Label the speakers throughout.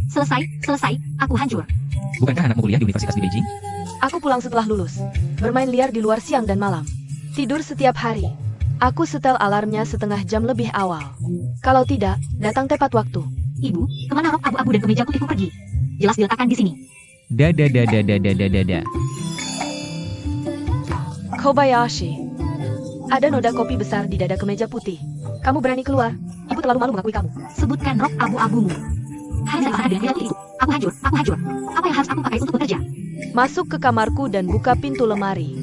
Speaker 1: Selesai, aku hancur.
Speaker 2: Bukankah anakmu kuliah di universitas di Beijing?
Speaker 3: Aku pulang setelah lulus. Bermain liar di luar siang dan malam. Tidur setiap hari. Aku setel alarmnya setengah jam lebih awal. Kalau tidak, datang tepat waktu.
Speaker 1: Ibu, kemana rok abu-abu dan kemeja putihku pergi? Jelas diletakkan di sini.
Speaker 4: Dada.
Speaker 3: Kobayashi. Ada noda kopi besar di dada kemeja putih. Kamu berani keluar? Ibu terlalu malu mengakui kamu.
Speaker 1: Sebutkan rok abu-abumu. Hari saya dengan tidak itu. Aku hancur. Apa yang harus aku pakai untuk bekerja?
Speaker 3: Masuk ke kamarku dan buka pintu lemari.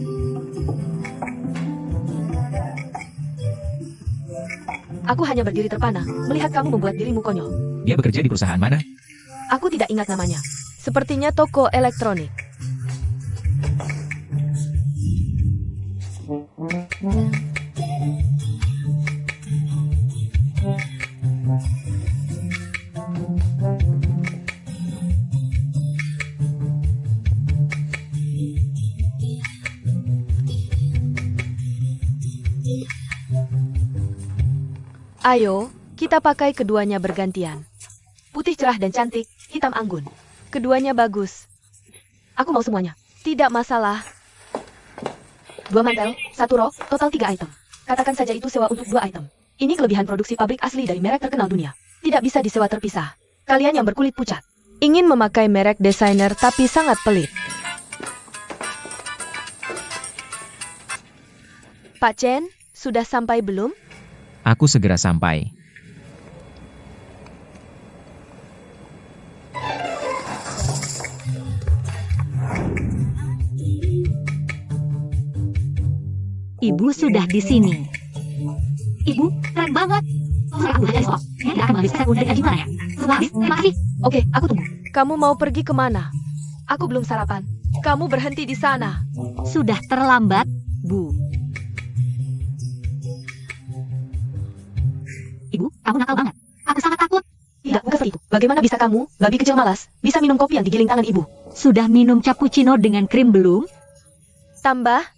Speaker 3: Aku hanya berdiri terpana, melihat kamu membuat dirimu konyol.
Speaker 2: Dia bekerja di perusahaan mana?
Speaker 3: Aku tidak ingat namanya. Sepertinya toko elektronik. Ayo, kita pakai keduanya bergantian. Putih cerah dan cantik, hitam anggun. Keduanya bagus. Aku mau semuanya. Tidak masalah. 2 mantel, 1 rok, total 3 item. Katakan saja itu sewa untuk 2 item. Ini kelebihan produksi pabrik asli dari merek terkenal dunia. Tidak bisa disewa terpisah. Kalian yang berkulit pucat. Ingin memakai merek desainer tapi sangat pelit. Pak Chen, sudah sampai belum?
Speaker 4: Aku segera sampai.
Speaker 1: Ibu sudah di sini. Ibu, keren banget. Saya udah dari stok. Dia tidak akan menghabiskan saya dari gimana ya? Sudah habis, terima kasih.
Speaker 3: Oke, aku tunggu. Kamu mau pergi kemana? Aku belum sarapan. Kamu berhenti di sana.
Speaker 1: Sudah terlambat, Bu. Ibu, kamu nakal banget. Aku sangat takut.
Speaker 3: Tidak, bukan seperti itu. Bagaimana bisa kamu, babi kecil malas, bisa minum kopi yang digiling tangan ibu?
Speaker 1: Sudah minum cappuccino dengan krim belum?
Speaker 3: Tambah.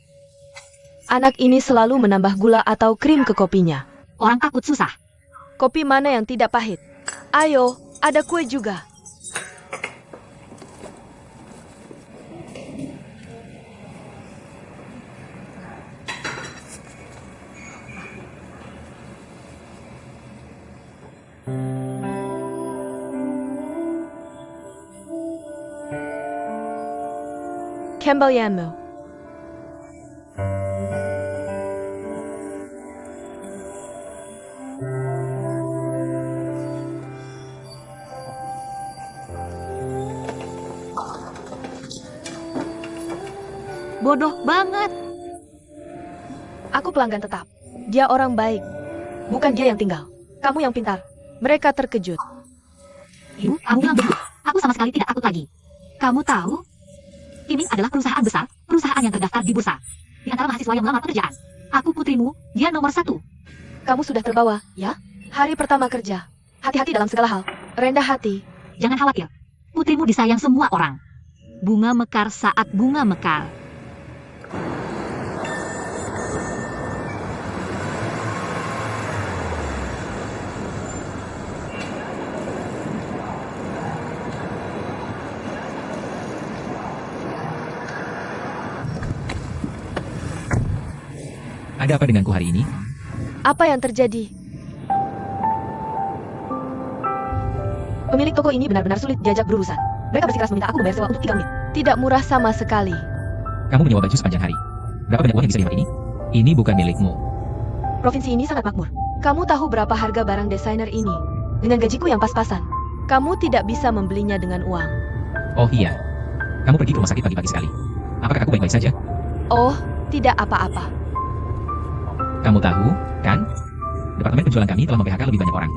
Speaker 3: Anak ini selalu menambah gula atau krim ke kopinya.
Speaker 1: Orang takut susah.
Speaker 3: Kopi mana yang tidak pahit? Ayo, ada kue juga. Kembalianmu.
Speaker 1: Bodoh banget.
Speaker 3: Aku pelanggan tetap. Dia orang baik. Bukan dia yang tinggal. Kamu yang pintar. Mereka terkejut.
Speaker 1: Ibu, kamu bilang begitu. Aku sama sekali tidak takut lagi. Kamu tahu? Ini adalah perusahaan besar, perusahaan yang terdaftar di bursa. Di antara mahasiswa yang melamar pekerjaan. Aku putrimu, dia nomor 1.
Speaker 3: Kamu sudah terbawa, ya? Hari pertama kerja. Hati-hati dalam segala hal. Rendah hati.
Speaker 1: Jangan khawatir. Putrimu disayang semua orang. Bunga mekar saat bunga mekar.
Speaker 2: Ada apa denganku hari ini?
Speaker 3: Apa yang terjadi? Pemilik toko ini benar-benar sulit diajak berurusan. Mereka bersikeras meminta aku membayar sewa untuk 3 menit. Tidak murah sama sekali.
Speaker 2: Kamu menyewa baju sepanjang hari. Berapa banyak uang yang bisa dihemat ini? Ini bukan milikmu.
Speaker 3: Provinsi ini sangat makmur. Kamu tahu berapa harga barang desainer ini? Dengan gajiku yang pas-pasan. Kamu tidak bisa membelinya dengan uang.
Speaker 2: Oh iya. Kamu pergi ke rumah sakit pagi-pagi sekali. Apakah aku baik-baik saja?
Speaker 3: Oh, tidak apa-apa.
Speaker 2: Kamu tahu, kan? Departemen penjualan kami telah mem-PHK lebih banyak orang.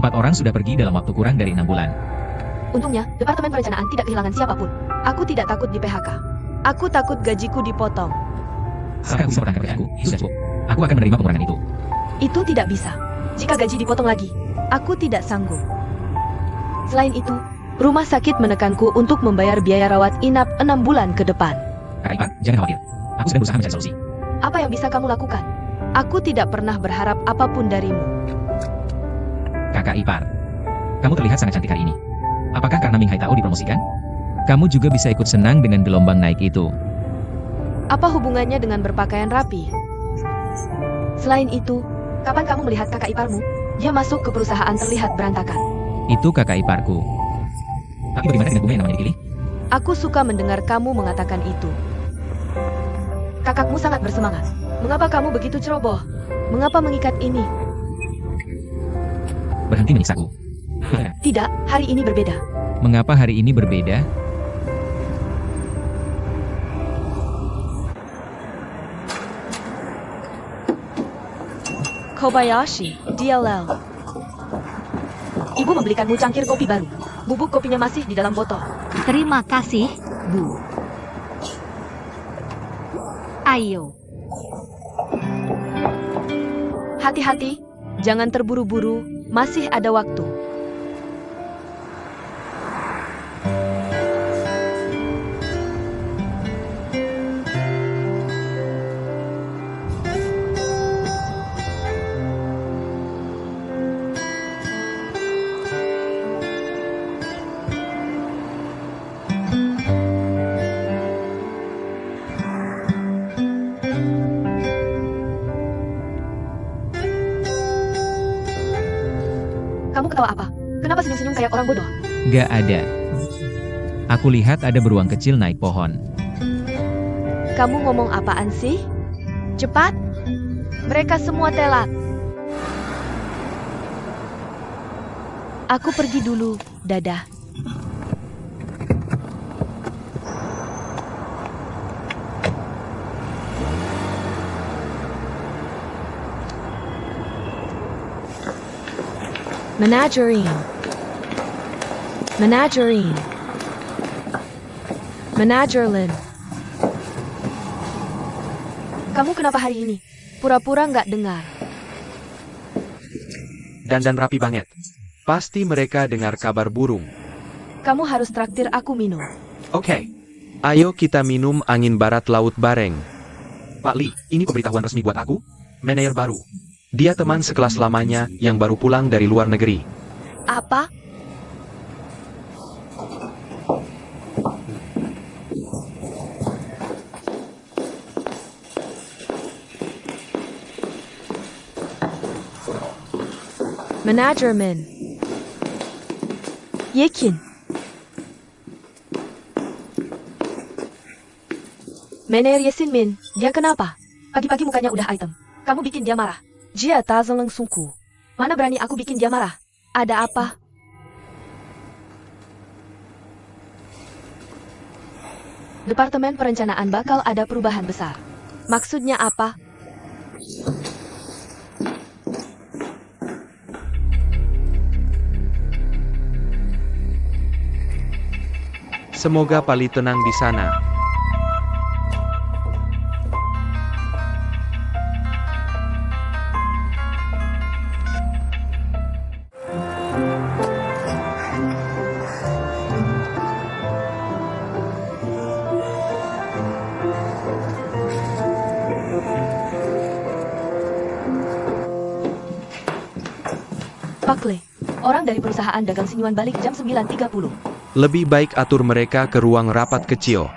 Speaker 2: 4 orang sudah pergi dalam waktu kurang dari 6 bulan.
Speaker 3: Untungnya, Departemen Perencanaan tidak kehilangan siapapun. Aku tidak takut di PHK. Aku takut gajiku dipotong.
Speaker 2: Apakah aku bisa bertanggung jawab? Itu sudah cukup. Aku akan menerima pengurangan itu.
Speaker 3: Itu tidak bisa. Jika gaji dipotong lagi, aku tidak sanggup. Selain itu, rumah sakit menekanku untuk membayar biaya rawat inap 6 bulan ke depan.
Speaker 2: Kak Ipar, jangan khawatir. Aku sedang berusaha mencari solusi.
Speaker 3: Apa yang bisa kamu lakukan? Aku tidak pernah berharap apapun darimu.
Speaker 2: Kakak Ipar. Kamu terlihat sangat cantik hari ini. Apakah karena Ming Hai Tao dipromosikan?
Speaker 4: Kamu juga bisa ikut senang dengan gelombang naik itu.
Speaker 3: Apa hubungannya dengan berpakaian rapi? Selain itu, kapan kamu melihat kakak iparmu? Dia masuk ke perusahaan terlihat berantakan.
Speaker 4: Itu kakak iparku.
Speaker 2: Tapi bagaimana dengan bunga yang namanya dipilih?
Speaker 3: Aku suka mendengar kamu mengatakan itu. Kakakmu sangat bersemangat. Mengapa kamu begitu ceroboh? Mengapa mengikat ini?
Speaker 2: Berhenti menyiksaku.
Speaker 3: Tidak, hari ini berbeda.
Speaker 4: Mengapa hari ini berbeda?
Speaker 3: Kobayashi, DLL. Ibu membelikanmu cangkir kopi baru. Bubuk kopinya masih di dalam botol.
Speaker 1: Terima kasih, Bu. Ayo.
Speaker 3: Hati-hati, jangan terburu-buru, masih ada waktu. Kamu ketawa apa? Kenapa senyum-senyum kayak orang bodoh?
Speaker 4: Gak ada. Aku lihat ada beruang kecil naik pohon.
Speaker 3: Kamu ngomong apaan sih? Cepat! Mereka semua telat. Aku pergi dulu, dadah. Menagerie. Menagerie. Menagerlin. Kamu kenapa hari ini? Pura-pura nggak dengar.
Speaker 5: Dandan rapi banget. Pasti mereka dengar kabar burung.
Speaker 3: Kamu harus traktir aku minum.
Speaker 5: Oke. Ayo kita minum angin barat laut bareng. Pak Li, ini pemberitahuan resmi buat aku. Manajer baru. Dia teman sekelas lamanya yang baru pulang dari luar negeri.
Speaker 3: Apa? Manajerman. Yekin. Manajer Yesin Min, dia kenapa? Pagi-pagi mukanya udah item. Kamu bikin dia marah. Jia tazeng langsungku. Mana berani aku bikin dia marah? Ada apa? Departemen perencanaan bakal ada perubahan besar. Maksudnya apa?
Speaker 5: Semoga Pali tenang di sana.
Speaker 3: Pak Le, orang dari perusahaan dagang Sinyuan balik jam 9.30.
Speaker 5: Lebih baik atur mereka ke ruang rapat kecil.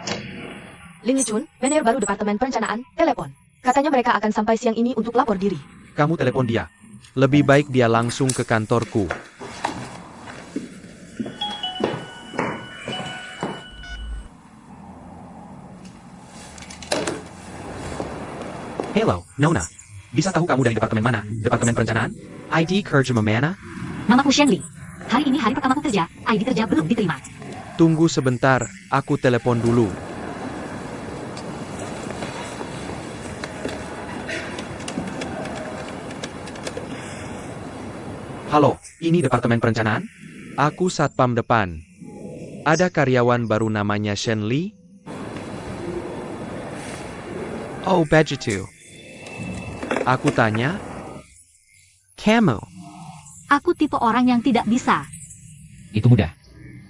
Speaker 3: Lin Lichun, manajer baru Departemen Perencanaan, telepon. Katanya mereka akan sampai siang ini untuk lapor diri.
Speaker 5: Kamu telepon dia. Lebih baik dia langsung ke kantorku. Hello, Nona. Bisa tahu kamu dari departemen mana? Departemen perencanaan? ID kerja mana?
Speaker 1: Namaku Shen Li. Hari ini hari pertamaku kerja, ID kerja belum diterima.
Speaker 5: Tunggu sebentar, aku telepon dulu. Halo, ini Departemen Perencanaan? Aku satpam depan. Ada karyawan baru namanya Shen Li? Oh, begitu. Aku tanya. Kamu.
Speaker 1: Aku tipe orang yang tidak bisa.
Speaker 2: Itu mudah.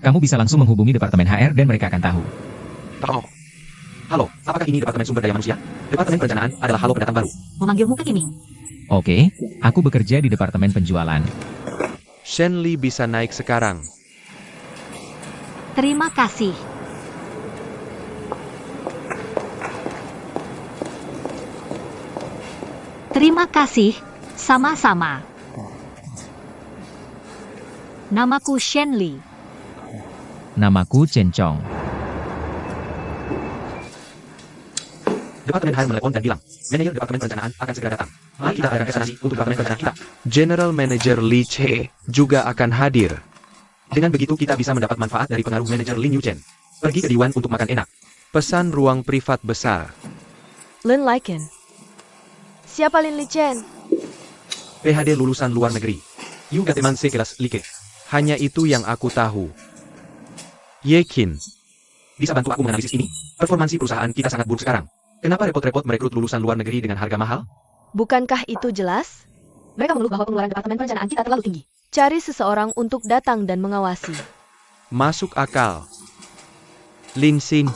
Speaker 2: Kamu bisa langsung menghubungi Departemen HR dan mereka akan tahu.
Speaker 5: Oh. Halo, apakah ini Departemen Sumber Daya Manusia? Departemen Perencanaan adalah halo pendatang baru.
Speaker 1: Memanggilmu ke Kiming.
Speaker 2: Oke, aku bekerja di Departemen Penjualan.
Speaker 5: Shen Li bisa naik sekarang.
Speaker 1: Terima kasih. Terima kasih, sama-sama. Namaku Shen Li.
Speaker 4: Namaku Chen Chong.
Speaker 2: Departemen HR menelepon dan bilang, manajer Departemen Perencanaan akan segera datang. Mari kita adakan presentasi untuk Departemen Perencanaan kita.
Speaker 5: General Manager Li Che juga akan hadir.
Speaker 2: Dengan begitu kita bisa mendapat manfaat dari pengaruh manajer Lin Yuchen. Pergi ke Diwan untuk makan enak.
Speaker 5: Pesan ruang privat besar.
Speaker 3: Lin Laiken. Siapa Lin Lichen?
Speaker 2: PhD lulusan luar negeri. Juga teman sekelas Like.
Speaker 5: Hanya itu yang aku tahu. Yekin.
Speaker 2: Bisa bantu aku menganalisis ini? Performansi perusahaan kita sangat buruk sekarang. Kenapa repot-repot merekrut lulusan luar negeri dengan harga mahal?
Speaker 3: Bukankah itu jelas? Mereka mengeluh bahwa pengeluaran Departemen Perencanaan kita terlalu tinggi. Cari seseorang untuk datang dan mengawasi.
Speaker 5: Masuk akal. Lin Xin.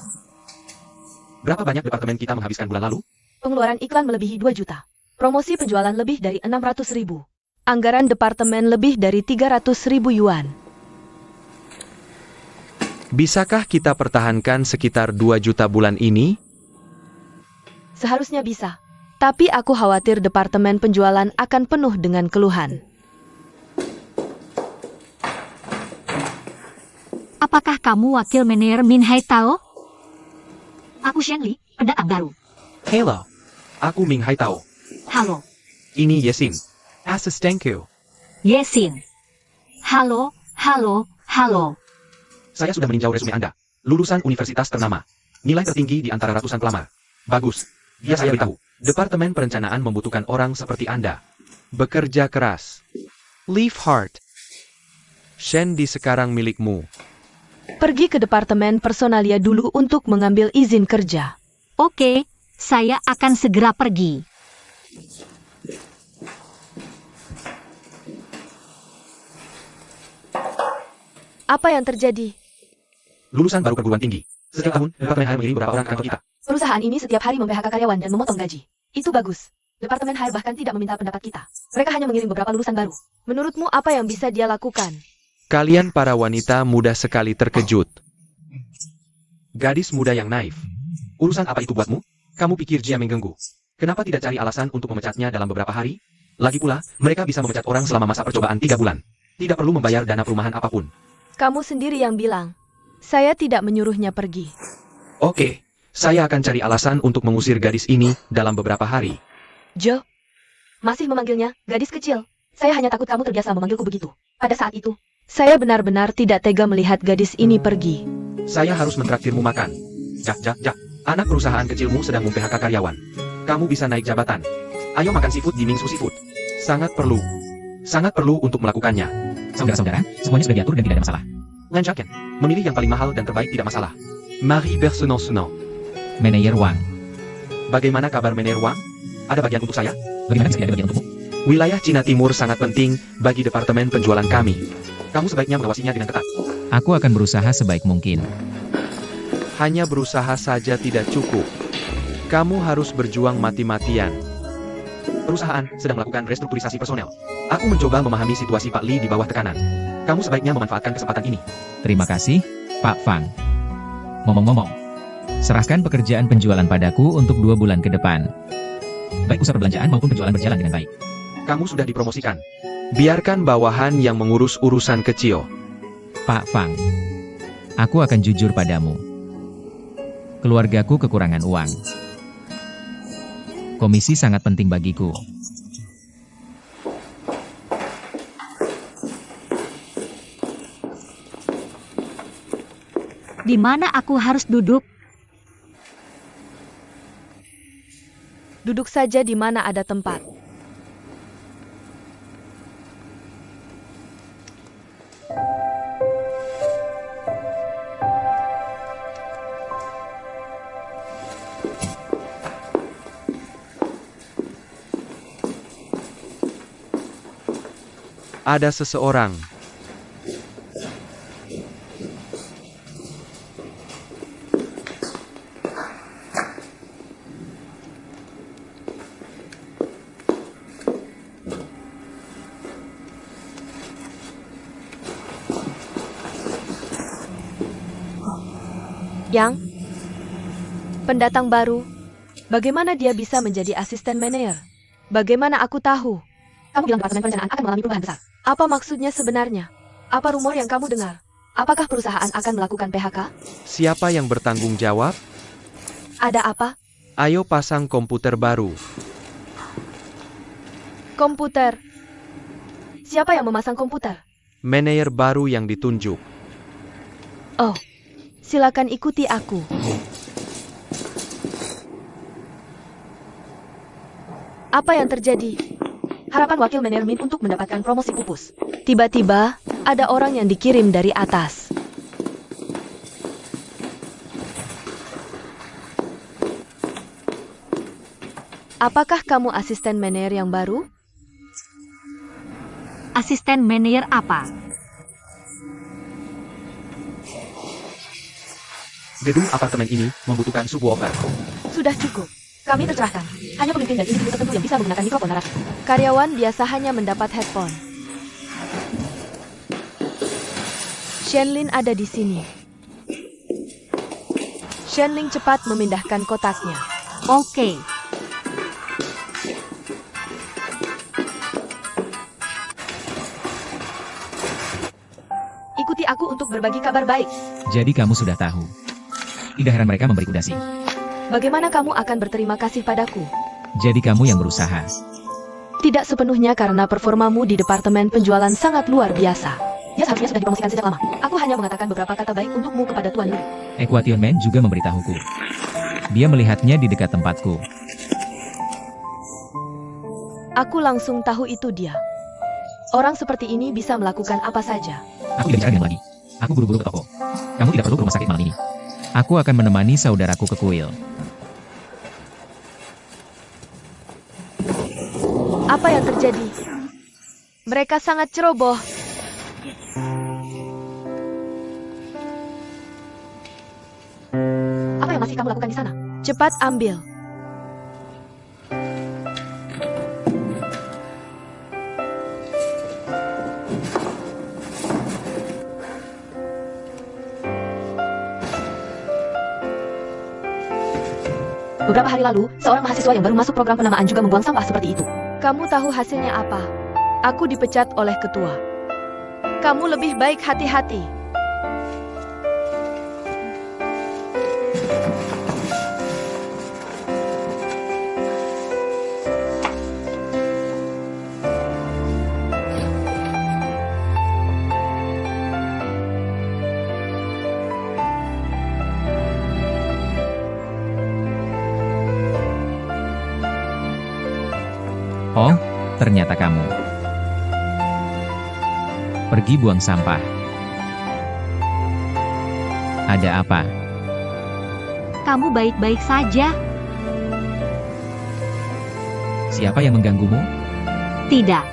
Speaker 2: Berapa banyak departemen kita menghabiskan bulan lalu?
Speaker 3: Pengeluaran iklan melebihi 2 juta. Promosi penjualan lebih dari 600.000. Anggaran departemen lebih dari 300.000 yuan.
Speaker 5: Bisakah kita pertahankan sekitar 2 juta bulan ini?
Speaker 3: Seharusnya bisa. Tapi aku khawatir departemen penjualan akan penuh dengan keluhan.
Speaker 1: Apakah kamu wakil manajer Min Hai Tao? Aku Shen Li, pendatang baru.
Speaker 2: Hello. Aku Ming Hai Tao.
Speaker 1: Halo,
Speaker 2: Ini Yesin. Asistenku.
Speaker 1: Yesin. Halo, halo, halo.
Speaker 2: Saya sudah meninjau resume Anda. Lulusan universitas ternama. Nilai tertinggi di antara ratusan pelamar. Bagus. Dia saya beritahu. Departemen Perencanaan membutuhkan orang seperti Anda.
Speaker 5: Bekerja keras. Leave hard. Shen Di sekarang milikmu.
Speaker 3: Pergi ke departemen personalia dulu untuk mengambil izin kerja.
Speaker 1: Oke, saya akan segera pergi.
Speaker 3: Apa yang terjadi?
Speaker 2: Lulusan baru perguruan tinggi. Setiap tahun, Departemen HR mengirim beberapa orang ke kantor kita.
Speaker 3: Perusahaan ini setiap hari mem-PHK karyawan dan memotong gaji. Itu bagus. Departemen HR bahkan tidak meminta pendapat kita. Mereka hanya mengirim beberapa lulusan baru. Menurutmu apa yang bisa dia lakukan?
Speaker 5: Kalian para wanita mudah sekali terkejut.
Speaker 2: Gadis muda yang naif. Urusan apa itu buatmu? Kamu pikir dia mengganggu? Kenapa tidak cari alasan untuk memecatnya dalam beberapa hari? Lagi pula, mereka bisa memecat orang selama masa percobaan 3 bulan. Tidak perlu membayar dana perumahan apapun.
Speaker 3: Kamu sendiri yang bilang. Saya tidak menyuruhnya pergi.
Speaker 2: Oke, saya akan cari alasan untuk mengusir gadis ini dalam beberapa hari.
Speaker 3: Jo. Masih memanggilnya gadis kecil. Saya hanya takut kamu terbiasa memanggilku begitu. Pada saat itu, saya benar-benar tidak tega melihat gadis ini pergi.
Speaker 2: Saya harus mentraktirmu makan. Jak. Anak perusahaan kecilmu sedang mem-PHK karyawan. Kamu bisa naik jabatan. Ayo makan seafood di Mingsu Seafood. Sangat perlu. Sangat perlu untuk melakukannya. Saudara-saudara, semuanya sudah diatur dan tidak ada masalah. Lancarkan. Memilih yang paling mahal dan terbaik tidak masalah. Marie Bersenonsenant.
Speaker 4: Manajer Wang.
Speaker 2: Bagaimana kabar Manajer Wang? Ada bagian untuk saya?
Speaker 4: Bagaimana bisa ada bagian untukmu?
Speaker 2: Wilayah Cina Timur sangat penting bagi departemen penjualan kami. Kamu sebaiknya mengawasinya dengan ketat.
Speaker 4: Aku akan berusaha sebaik mungkin.
Speaker 5: Hanya berusaha saja tidak cukup. Kamu harus berjuang mati-matian.
Speaker 2: Perusahaan sedang melakukan restrukturisasi personel. Aku mencoba memahami situasi Pak Li di bawah tekanan. Kamu sebaiknya memanfaatkan kesempatan ini.
Speaker 4: Terima kasih, Pak Fang. Ngomong-ngomong, serahkan pekerjaan penjualan padaku untuk 2 bulan ke depan. Baik usaha perbelanjaan maupun penjualan berjalan dengan baik.
Speaker 2: Kamu sudah dipromosikan.
Speaker 5: Biarkan bawahan yang mengurus urusan kecil.
Speaker 4: Pak Fang, aku akan jujur padamu. Keluargaku kekurangan uang. Komisi sangat penting bagiku.
Speaker 1: Di mana aku harus duduk?
Speaker 3: Duduk saja di mana ada tempat.
Speaker 5: Ada seseorang.
Speaker 3: Yang pendatang baru, bagaimana dia bisa menjadi asisten manajer? Bagaimana aku tahu?
Speaker 1: Kamu bilang departemen perencanaan akan mengalami perubahan besar.
Speaker 3: Apa maksudnya sebenarnya? Apa rumor yang kamu dengar? Apakah perusahaan akan melakukan PHK?
Speaker 5: Siapa yang bertanggung jawab?
Speaker 3: Ada apa?
Speaker 5: Ayo pasang komputer baru.
Speaker 3: Komputer. Siapa yang memasang komputer?
Speaker 5: Manajer baru yang ditunjuk.
Speaker 3: Oh, silakan ikuti aku. Apa yang terjadi?
Speaker 1: Harapan wakil manajer Min untuk mendapatkan promosi pupus.
Speaker 3: Tiba-tiba, ada orang yang dikirim dari atas. Apakah kamu asisten manajer yang baru?
Speaker 1: Asisten manajer apa?
Speaker 2: Gedung apartemen ini membutuhkan subwoofer.
Speaker 3: Sudah cukup.
Speaker 1: Kami tercerahkan. Hanya pemimpin dan individu tertentu yang bisa menggunakan mikrofon narasi.
Speaker 3: Karyawan biasa hanya mendapat headphone. Shenlin ada di sini. Shenlin cepat memindahkan kotaknya.
Speaker 1: Oke. Ikuti aku untuk berbagi kabar baik.
Speaker 4: Jadi kamu sudah tahu. Tidak heran mereka memberiku dasi.
Speaker 3: Bagaimana kamu akan berterima kasih padaku?
Speaker 4: Jadi kamu yang berusaha.
Speaker 3: Tidak sepenuhnya karena performamu di departemen penjualan sangat luar biasa.
Speaker 1: Dia seharusnya sudah dipromosikan sejak lama. Aku hanya mengatakan beberapa kata baik untukmu kepada Tuan Lu.
Speaker 4: Equation Man juga memberitahuku. Dia melihatnya di dekat tempatku.
Speaker 3: Aku langsung tahu itu dia. Orang seperti ini bisa melakukan apa saja.
Speaker 4: Aku tidak bicara dengan lagi. Aku buru-buru ke toko. Kamu tidak perlu ke rumah sakit malam ini. Aku akan menemani saudaraku ke kuil.
Speaker 3: Apa yang terjadi? Mereka sangat ceroboh.
Speaker 1: Apa yang masih kamu lakukan di sana?
Speaker 3: Cepat ambil.
Speaker 1: Beberapa hari lalu, seorang mahasiswa yang baru masuk program penamaan juga membuang sampah seperti itu.
Speaker 3: Kamu tahu hasilnya apa? Aku dipecat oleh ketua. Kamu lebih baik hati-hati.
Speaker 4: Oh, ternyata kamu. Pergi buang sampah. Ada apa?
Speaker 1: Kamu baik-baik saja?
Speaker 4: Siapa yang mengganggumu?
Speaker 1: Tidak.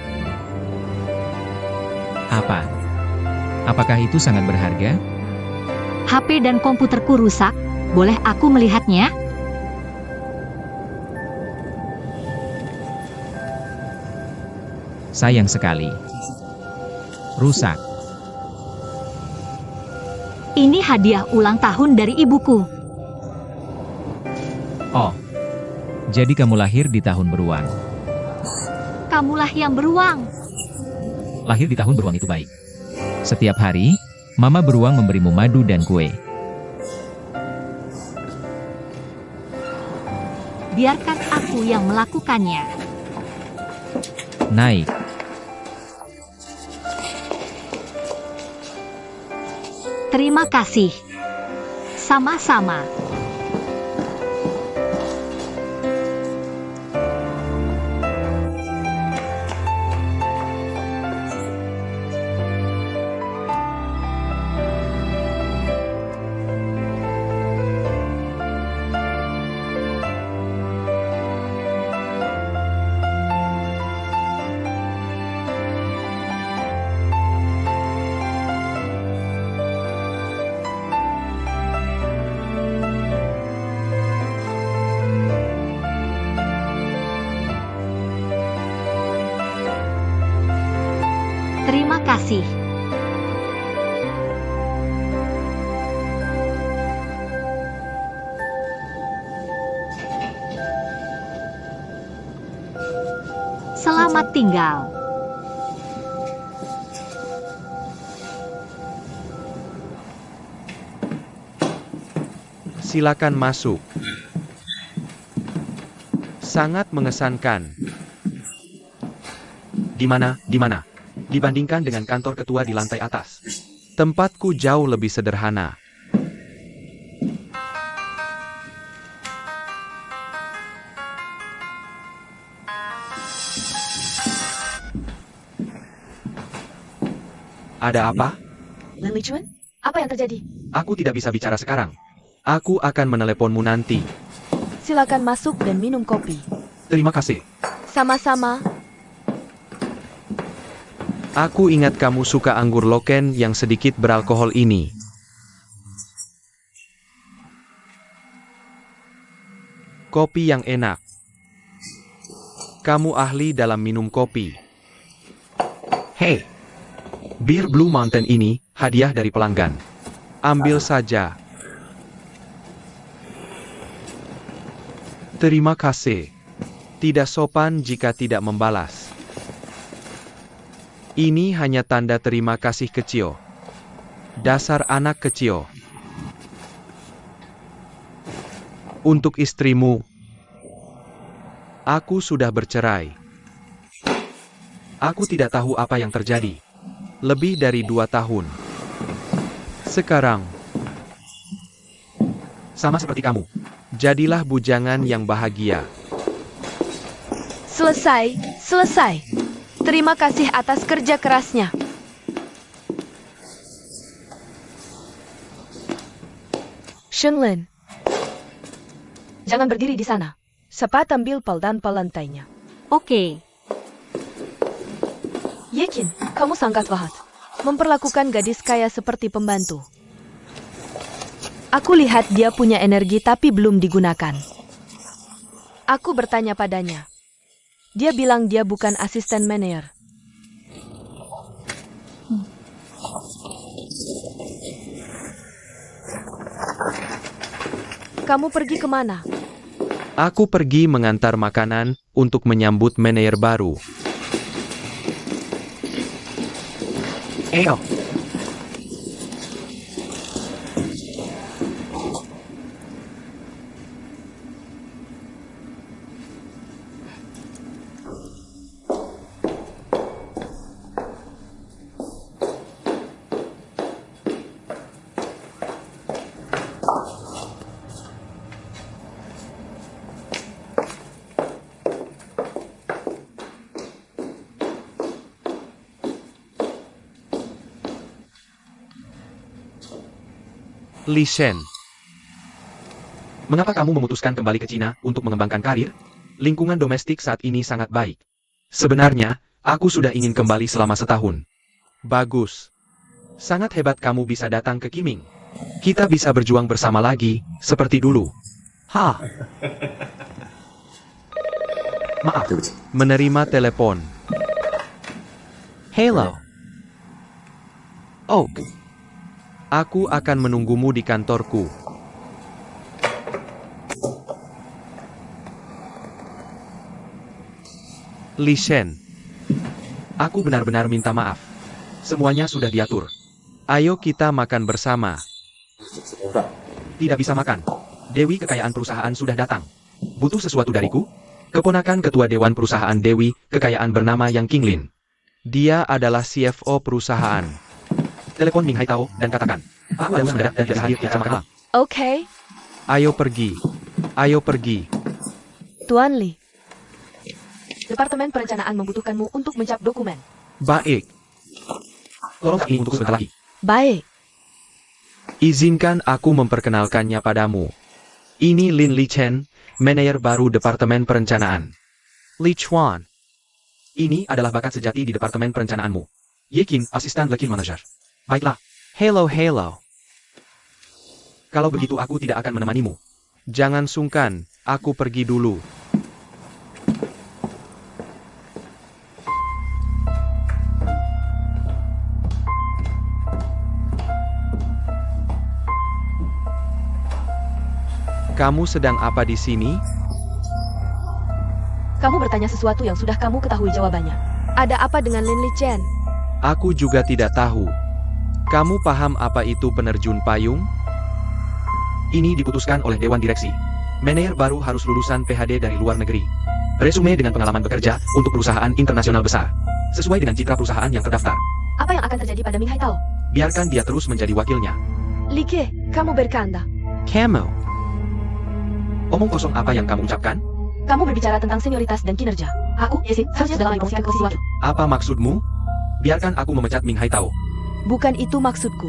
Speaker 4: Apa? Apakah itu sangat berharga?
Speaker 1: HP dan komputerku rusak. Boleh aku melihatnya?
Speaker 4: Sayang sekali. Rusak.
Speaker 1: Ini hadiah ulang tahun dari ibuku.
Speaker 4: Oh. Jadi kamu lahir di tahun beruang.
Speaker 1: Kamulah yang beruang.
Speaker 4: Lahir di tahun beruang itu baik. Setiap hari, Mama beruang memberimu madu dan kue.
Speaker 1: Biarkan aku yang melakukannya.
Speaker 4: Naik.
Speaker 1: Terima kasih. Sama-sama. Terima kasih. tinggal.
Speaker 5: Silakan masuk. Sangat mengesankan.
Speaker 2: Di mana? Dibandingkan dengan kantor ketua di lantai atas.
Speaker 5: Tempatku jauh lebih sederhana.
Speaker 2: Ada apa?
Speaker 3: Lin Lichuan, apa yang terjadi?
Speaker 2: Aku tidak bisa bicara sekarang.
Speaker 5: Aku akan meneleponmu nanti.
Speaker 3: Silakan masuk dan minum kopi.
Speaker 2: Terima kasih.
Speaker 3: Sama-sama.
Speaker 5: Aku ingat kamu suka anggur loken yang sedikit beralkohol ini. Kopi yang enak. Kamu ahli dalam minum kopi.
Speaker 2: Hei, bir Blue Mountain ini hadiah dari pelanggan.
Speaker 5: Ambil saja. Terima kasih. Tidak sopan jika tidak membalas. Ini hanya tanda terima kasih kecil. Dasar anak kecil. Untuk istrimu. Aku sudah bercerai.
Speaker 2: Aku tidak tahu apa yang terjadi.
Speaker 5: Lebih dari 2 tahun. Sekarang,
Speaker 2: Sama seperti kamu.
Speaker 5: jadilah bujangan yang bahagia.
Speaker 3: Selesai. Terima kasih atas kerja kerasnya. Shunlin, jangan berdiri di sana. Cepat ambil pel dan lantainya.
Speaker 1: Oke.
Speaker 3: Yekin, kamu sangat jahat. Memperlakukan gadis kaya seperti pembantu. Aku lihat dia punya energi tapi belum digunakan. Aku bertanya padanya. Dia bilang dia bukan asisten manajer. Kamu pergi kemana?
Speaker 5: Aku pergi mengantar makanan untuk menyambut manajer baru.
Speaker 2: Ayo.
Speaker 5: Li Shen,
Speaker 2: Mengapa kamu memutuskan kembali ke Cina untuk mengembangkan karir? Lingkungan domestik saat ini sangat baik. Sebenarnya, aku sudah ingin kembali selama setahun.
Speaker 5: bagus.
Speaker 2: Sangat hebat kamu bisa datang ke Kiming. Kita bisa berjuang bersama lagi, seperti dulu. Maaf,
Speaker 5: Menerima telepon.
Speaker 2: hello. Oh,
Speaker 5: Aku akan menunggumu di kantorku. Li Shen,
Speaker 2: aku benar-benar minta maaf. Semuanya sudah diatur.
Speaker 5: ayo kita makan bersama.
Speaker 2: Tidak bisa makan. Dewi kekayaan perusahaan sudah datang. Butuh sesuatu dariku? Keponakan ketua dewan perusahaan Dewi, kekayaan bernama Yang Qinglin.
Speaker 5: Dia adalah CFO perusahaan.
Speaker 2: Telepon Ming Hai Tao dan katakan, aku adalah mendadak dan tidak hadir bersama kamu.
Speaker 3: Oke,
Speaker 5: Ayo pergi. Ayo pergi.
Speaker 3: Tuan Li. Departemen Perencanaan membutuhkanmu untuk mencap dokumen.
Speaker 5: Baik.
Speaker 2: Tolong ini untuk sebentar lagi.
Speaker 3: Baik.
Speaker 5: Izinkan aku memperkenalkannya padamu. Ini Lin Li Chen, manajer baru Departemen Perencanaan. Li Chuan,
Speaker 2: Ini adalah bakat sejati di departemen perencanaanmu. Yekin, asisten Lekin Manager. Baiklah,
Speaker 5: hello.
Speaker 2: kalau begitu aku tidak akan menemanimu.
Speaker 5: Jangan sungkan, aku pergi dulu. Kamu sedang apa di sini?
Speaker 3: Kamu bertanya sesuatu yang sudah kamu ketahui jawabannya. Ada apa dengan Lin Li Chen?
Speaker 5: Aku juga tidak tahu. Kamu paham apa itu penerjun payung?
Speaker 2: Ini diputuskan oleh Dewan Direksi. Manajer baru harus lulusan PhD dari luar negeri. Resume dengan pengalaman bekerja untuk perusahaan internasional besar. Sesuai dengan citra perusahaan yang terdaftar.
Speaker 3: Apa yang akan terjadi pada Ming Hai Tao?
Speaker 2: Biarkan dia terus menjadi wakilnya.
Speaker 3: Li Ke, kamu berkanda.
Speaker 5: Kamu.
Speaker 2: Omong kosong apa yang kamu ucapkan?
Speaker 3: Kamu berbicara tentang senioritas dan kinerja. Aku, Yesin, seharusnya dalam mempromosikan ke posisi wakil.
Speaker 2: Apa maksudmu? Biarkan aku memecat Ming Hai Tao.
Speaker 3: Bukan itu maksudku.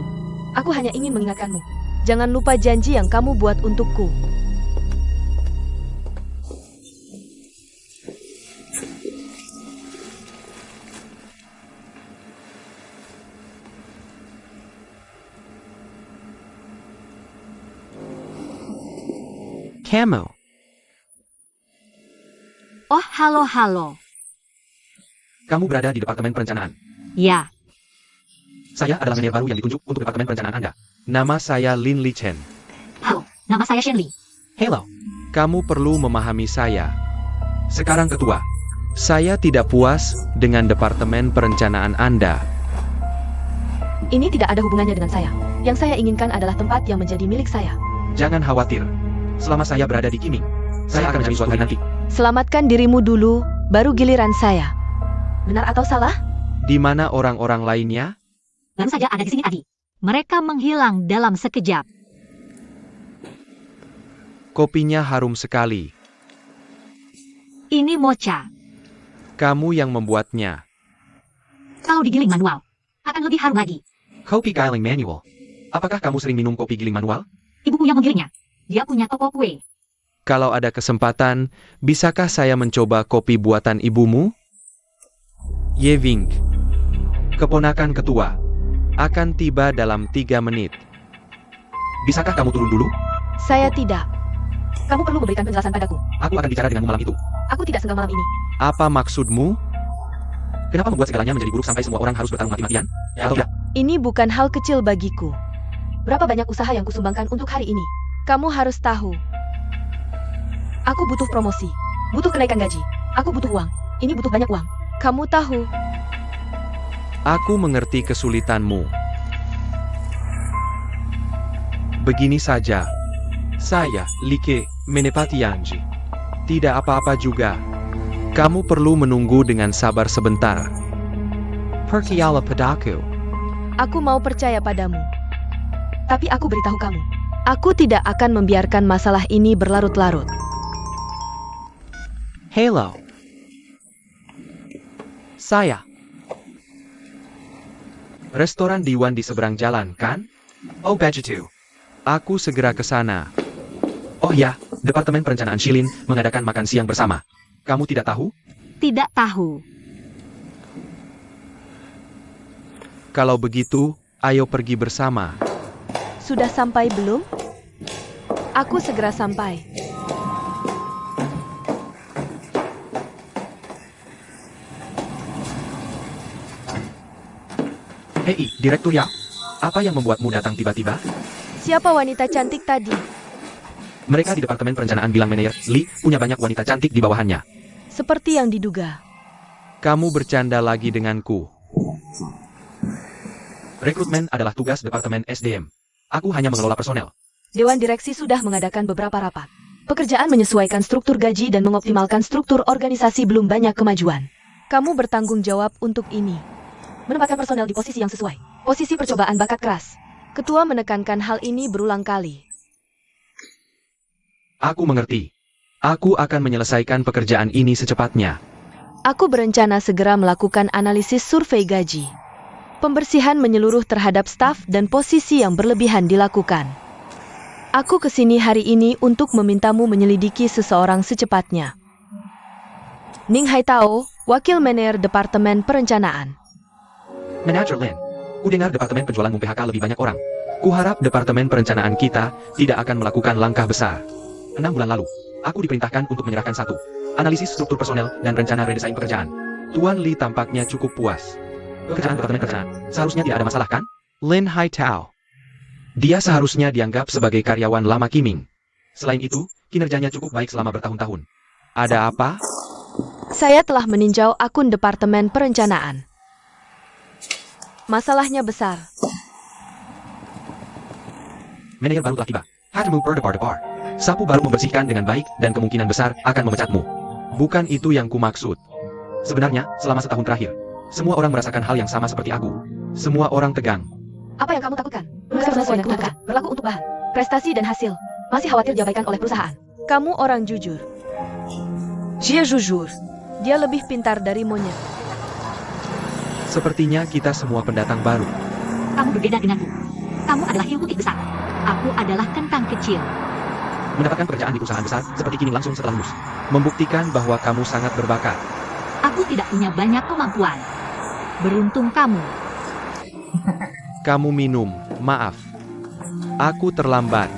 Speaker 3: Aku hanya ingin mengingatkanmu. Jangan lupa janji yang kamu buat untukku.
Speaker 5: Kamu.
Speaker 1: Oh, halo.
Speaker 2: Kamu berada di Departemen Perencanaan.
Speaker 1: Ya,
Speaker 2: Saya adalah manajer baru yang ditunjuk untuk Departemen Perencanaan Anda.
Speaker 5: Nama saya Lin Li Chen.
Speaker 1: halo. Nama saya Shen Li.
Speaker 2: Hello.
Speaker 5: Kamu perlu memahami saya.
Speaker 2: Sekarang ketua.
Speaker 5: Saya tidak puas dengan Departemen Perencanaan Anda.
Speaker 3: Ini tidak ada hubungannya dengan saya. Yang saya inginkan adalah tempat yang menjadi milik saya.
Speaker 2: Jangan khawatir. Selama saya berada di Kiming, saya akan mencari suatu hari nanti.
Speaker 3: Selamatkan dirimu dulu, baru giliran saya. Benar atau salah?
Speaker 5: Di mana orang-orang lainnya?
Speaker 1: Baru saja ada di sini tadi. Mereka menghilang dalam sekejap.
Speaker 5: Kopinya harum sekali.
Speaker 1: Ini mocha.
Speaker 5: Kamu yang membuatnya.
Speaker 1: Kalau digiling manual, akan lebih harum lagi.
Speaker 2: Kopi giling manual. Apakah kamu sering minum kopi giling manual?
Speaker 1: Ibuku yang menggilingnya. Dia punya toko kue.
Speaker 5: Kalau ada kesempatan, bisakah saya mencoba kopi buatan ibumu? Yeving. Keponakan ketua. Akan tiba dalam 3 menit.
Speaker 2: Bisakah kamu turun dulu?
Speaker 3: Saya tidak. Kamu perlu memberikan penjelasan padaku.
Speaker 2: Aku akan bicara denganmu malam itu.
Speaker 3: Aku tidak senggang malam ini.
Speaker 5: Apa maksudmu?
Speaker 2: Kenapa membuat segalanya menjadi buruk sampai semua orang harus bertarung mati-matian? Atau tidak?
Speaker 3: Ini bukan hal kecil bagiku. Berapa banyak usaha yang kusumbangkan untuk hari ini? Kamu harus tahu. Aku butuh promosi. Butuh kenaikan gaji. Aku butuh uang. Ini butuh banyak uang. Kamu tahu.
Speaker 5: Aku mengerti kesulitanmu. Begini saja. Saya, Like, menepati janji. Tidak apa-apa juga. Kamu perlu menunggu dengan sabar sebentar. Percayalah padaku.
Speaker 3: Aku mau percaya padamu. Tapi aku beritahu kamu. Aku tidak akan membiarkan masalah ini berlarut-larut.
Speaker 5: Hello. Saya. Restoran Diwan di seberang jalan, kan?
Speaker 2: Oh, begitu.
Speaker 5: Aku segera ke sana.
Speaker 2: Oh ya, Departemen Perencanaan Shilin mengadakan makan siang bersama. Kamu tidak tahu?
Speaker 1: Tidak tahu.
Speaker 5: Kalau begitu, ayo pergi bersama.
Speaker 3: Sudah sampai belum? Aku segera sampai.
Speaker 2: Hei, Direktur Yao. Apa yang membuatmu datang tiba-tiba?
Speaker 3: Siapa wanita cantik tadi?
Speaker 2: Mereka di Departemen Perencanaan bilang manajer Li punya banyak wanita cantik di bawahannya.
Speaker 3: Seperti yang diduga.
Speaker 5: Kamu bercanda lagi denganku.
Speaker 2: Rekrutmen adalah tugas Departemen SDM. Aku hanya mengelola personel.
Speaker 3: Dewan Direksi sudah mengadakan beberapa rapat. Pekerjaan menyesuaikan struktur gaji dan mengoptimalkan struktur organisasi belum banyak kemajuan. Kamu bertanggung jawab untuk ini. Menempatkan personel di posisi yang sesuai. Posisi percobaan bakat keras. Ketua menekankan hal ini berulang kali.
Speaker 2: Aku mengerti. Aku akan menyelesaikan pekerjaan ini secepatnya.
Speaker 3: Aku berencana segera melakukan analisis survei gaji. Pembersihan menyeluruh terhadap staf dan posisi yang berlebihan dilakukan. Aku kesini hari ini untuk memintamu menyelidiki seseorang secepatnya. Ning Hai Tao, Wakil Manajer Departemen Perencanaan.
Speaker 2: Manajer Lin, kudengar Departemen Penjualan PHK lebih banyak orang. Kuharap Departemen Perencanaan kita tidak akan melakukan langkah besar. 6 bulan lalu, aku diperintahkan untuk menyerahkan satu analisis struktur personel dan rencana redesain pekerjaan.
Speaker 5: Tuan Li tampaknya cukup puas.
Speaker 2: Pekerjaan Departemen Perencanaan seharusnya tidak ada masalah, kan?
Speaker 5: Lin Hai Tao.
Speaker 2: Dia seharusnya dianggap sebagai karyawan lama Kiming. Selain itu, kinerjanya cukup baik selama bertahun-tahun.
Speaker 5: Ada apa?
Speaker 3: Saya telah meninjau akun Departemen Perencanaan. Masalahnya besar.
Speaker 2: Manajer baru telah tiba. Hatamu berdebar-debar. Sapu baru membersihkan dengan baik dan kemungkinan besar akan memecatmu.
Speaker 5: Bukan itu yang kumaksud.
Speaker 2: Sebenarnya, selama setahun terakhir, semua orang merasakan hal yang sama seperti aku. Semua orang tegang.
Speaker 3: Apa yang kamu takutkan? Sesuai dengan katakan, berlaku untuk bahan, prestasi dan hasil. Masih khawatir diabaikan oleh perusahaan. Kamu orang jujur. Dia jujur. Dia lebih pintar dari monyet.
Speaker 5: Sepertinya kita semua pendatang baru.
Speaker 1: Kamu berbeda denganku. Kamu adalah hiu putih besar. Aku adalah kentang kecil.
Speaker 2: Mendapatkan pekerjaan di perusahaan besar seperti kini langsung setelah lulus.
Speaker 5: Membuktikan bahwa kamu sangat berbakat.
Speaker 1: Aku tidak punya banyak kemampuan. Beruntung kamu.
Speaker 5: Kamu minum, maaf. Aku terlambat.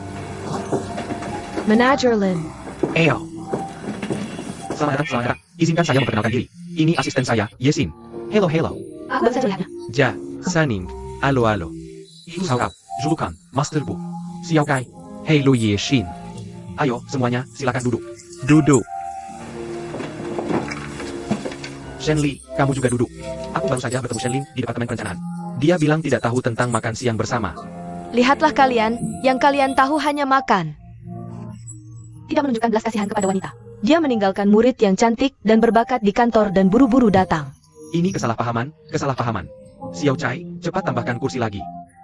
Speaker 3: Manager Lin.
Speaker 2: Eyo. Selamat datang. Izinkan saya memperkenalkan diri. Ini asisten saya, Yesin. Hello.
Speaker 3: Aku baru saja melihatnya.
Speaker 5: Ja, Saning, alo.
Speaker 2: Ibu Saukap, julukan, Master Bu. Xiao Kai.
Speaker 5: Hey Lu Yeshin.
Speaker 2: Ayo, semuanya, silakan duduk.
Speaker 5: Duduk.
Speaker 2: Shen Li, kamu juga duduk. Aku baru saja bertemu Shen Lin di Departemen Perencanaan. Dia bilang tidak tahu tentang makan siang bersama.
Speaker 3: Lihatlah kalian, yang kalian tahu hanya makan. Tidak menunjukkan belas kasihan kepada wanita. Dia meninggalkan murid yang cantik dan berbakat di kantor dan buru-buru datang.
Speaker 2: Ini kesalahpahaman. Xiao Chai, cepat tambahkan kursi lagi.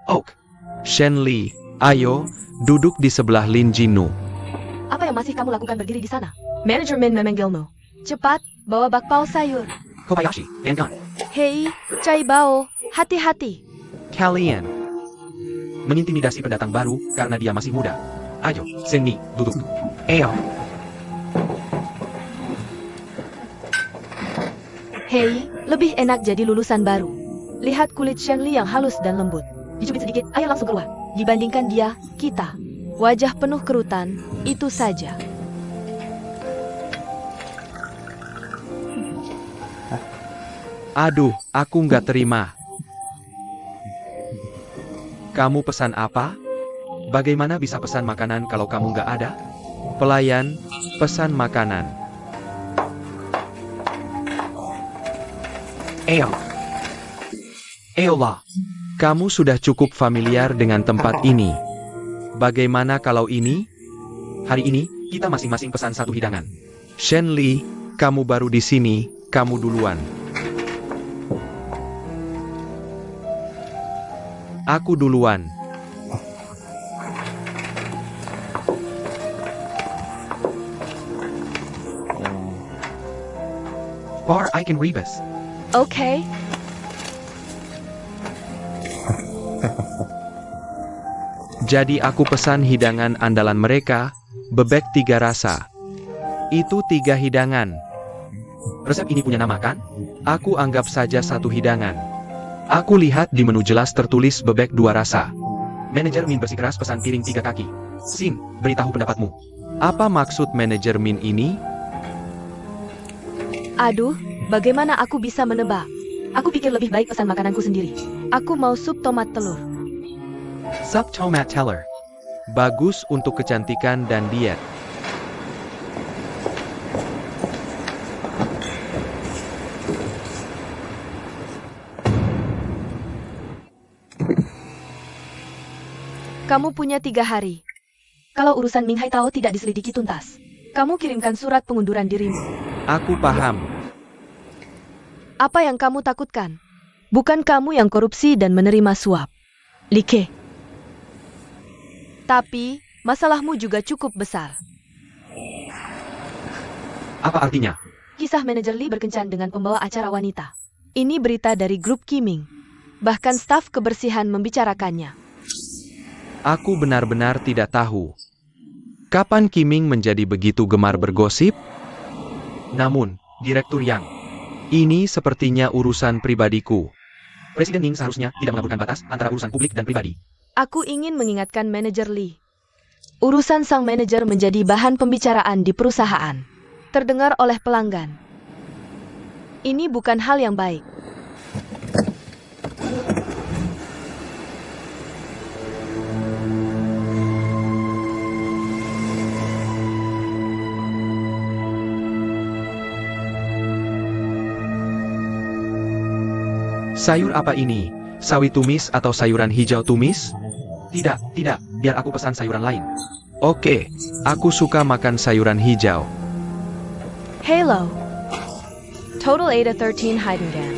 Speaker 2: Oak,
Speaker 5: Shen Li, ayo, duduk di sebelah Lin Jinu.
Speaker 3: Apa yang masih kamu lakukan berdiri di sana? Manajer Min memanggilmu. Cepat, bawa bakpao sayur.
Speaker 2: Kobayashi, Dengan.
Speaker 3: Hei, Cai Bao, hati-hati.
Speaker 5: Kalian,
Speaker 2: Mengintimidasi pendatang baru karena dia masih muda. Ayo, Shen Li, duduk. Eyo.
Speaker 3: Hei, lebih enak jadi lulusan baru. Lihat kulit Shen Li yang halus dan lembut. Dicubit sedikit, ayo langsung keluar. Dibandingkan dia, kita. Wajah penuh kerutan, itu saja.
Speaker 5: aduh, aku nggak terima. Kamu pesan apa?
Speaker 2: Bagaimana bisa pesan makanan kalau kamu nggak ada?
Speaker 5: Pelayan, pesan makanan.
Speaker 2: Eola.
Speaker 5: Kamu sudah cukup familiar dengan tempat ini. Bagaimana kalau ini?
Speaker 2: Hari ini, kita masing-masing pesan satu hidangan.
Speaker 5: Shen Li, kamu baru di sini, kamu duluan. Aku duluan.
Speaker 2: Bar Ikan Rebus.
Speaker 3: Oke.
Speaker 5: Jadi aku pesan hidangan andalan mereka, bebek 3 rasa. Itu 3 hidangan.
Speaker 2: Resep ini punya nama kan?
Speaker 5: Aku anggap saja 1 hidangan. Aku lihat di menu jelas tertulis bebek 2 rasa.
Speaker 2: Manajer Min bersikeras pesan piring 3 kaki. Sin, beritahu pendapatmu.
Speaker 5: Apa maksud manajer Min ini?
Speaker 3: Aduh, bagaimana aku bisa menebak? Aku pikir lebih baik pesan makananku sendiri. Aku mau sup tomat telur.
Speaker 2: Sup tomat teller.
Speaker 5: Bagus untuk kecantikan dan diet.
Speaker 3: Kamu punya 3 hari. Kalau urusan Ming Hai Tao tidak diselidiki tuntas, kamu kirimkan surat pengunduran dirimu.
Speaker 5: Aku paham.
Speaker 3: Apa yang kamu takutkan? Bukan kamu yang korupsi dan menerima suap. Like. Tapi, masalahmu juga cukup besar.
Speaker 2: Apa artinya?
Speaker 3: Kisah manajer Lee berkencan dengan pembawa acara wanita. Ini berita dari grup Kiming. Bahkan staf kebersihan membicarakannya.
Speaker 5: Aku benar-benar tidak tahu. Kapan Kiming menjadi begitu gemar bergosip?
Speaker 2: Namun, Direktur Yang,
Speaker 5: Ini sepertinya urusan pribadiku.
Speaker 2: Presiden Ning seharusnya tidak mengaburkan batas antara urusan publik dan pribadi.
Speaker 3: Aku ingin mengingatkan manajer Lee. Urusan sang manajer menjadi bahan pembicaraan di perusahaan. Terdengar oleh pelanggan. Ini bukan hal yang baik.
Speaker 5: Sayur apa ini? Sawi tumis atau sayuran hijau tumis?
Speaker 2: Tidak, tidak, biar aku pesan sayuran lain.
Speaker 5: Oke, aku suka makan sayuran hijau.
Speaker 3: Halo. Total Ada 13 Heidengan.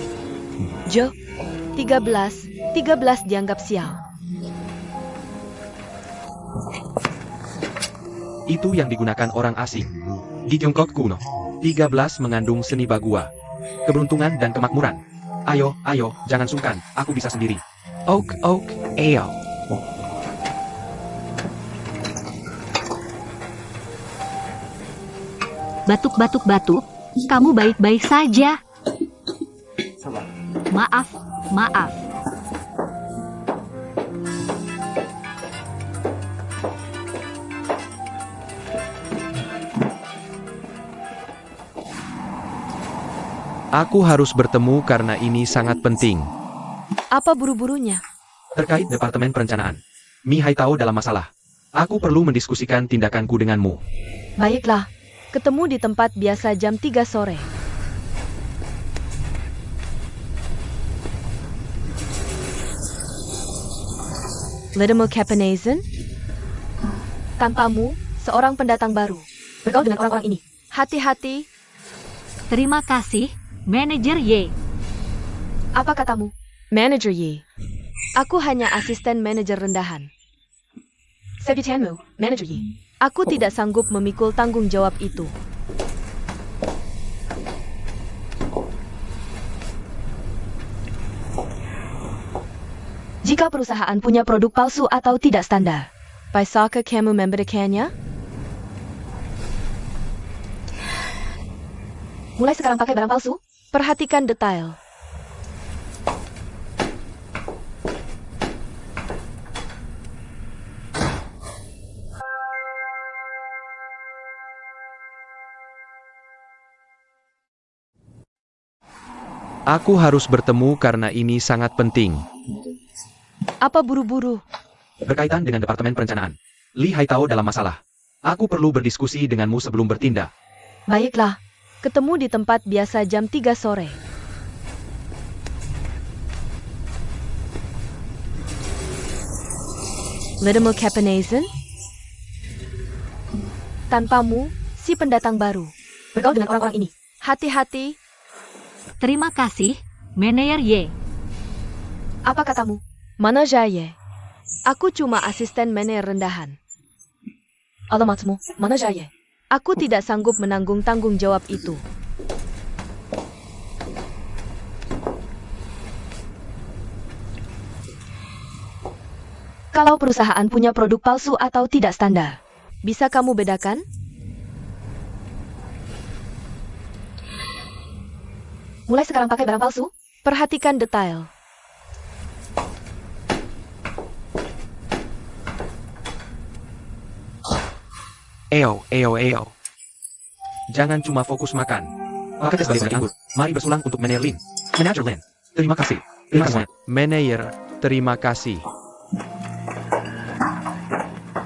Speaker 3: Jo, 13 dianggap sial.
Speaker 2: Itu yang digunakan orang asing. Di Tiongkok kuno, 13 mengandung seni bagua, keberuntungan dan kemakmuran. Ayo, ayo, jangan sungkan, aku bisa sendiri.
Speaker 5: Oak, ayo.
Speaker 1: Batuk. Kamu baik-baik saja. Maaf.
Speaker 5: Aku harus bertemu karena ini sangat penting.
Speaker 3: Apa buru-burunya?
Speaker 2: Terkait Departemen Perencanaan, Mi Haitao dalam masalah. Aku perlu mendiskusikan tindakanku denganmu.
Speaker 3: Baiklah. Ketemu di tempat biasa jam 3 sore. Letemu Kapanezen? Tanpamu, seorang pendatang baru. Bergaul dengan orang-orang ini. Hati-hati.
Speaker 1: Terima kasih, Manajer Y.
Speaker 3: Apa katamu? Manager Yi. Aku hanya asisten manajer rendahan. Sekretarmu, Manager Yi. Aku tidak sanggup memikul tanggung jawab itu. Jika perusahaan punya produk palsu atau tidak standar, bisakah kamu membedakannya? Mulai sekarang pakai barang palsu? Perhatikan detail.
Speaker 5: Aku harus bertemu karena ini sangat penting.
Speaker 3: Apa buru-buru?
Speaker 2: Berkaitan dengan Departemen Perencanaan, Li Haitao dalam masalah. Aku perlu berdiskusi denganmu sebelum bertindak.
Speaker 3: Baiklah, ketemu di tempat biasa jam 3 sore. Letemu Kapanezen? Tanpamu, si pendatang baru. Bergaul dengan orang-orang ini. Hati-hati.
Speaker 1: Terima kasih, Manajer Y.
Speaker 3: Apa katamu? Mana Jaye? Aku cuma asisten manajer rendahan. Alamatmu, mana Jaye? Aku tidak sanggup menanggung tanggung jawab itu. Kalau perusahaan punya produk palsu atau tidak standar, bisa kamu bedakan? Mulai sekarang pakai barang palsu? Perhatikan detail.
Speaker 5: Eo.
Speaker 2: Jangan cuma fokus makan. Pakai tes balik anggur. Mari bersulang untuk Manajer Lin. Manajer Lin, terima kasih. Terima kasih.
Speaker 5: Manajer, terima kasih.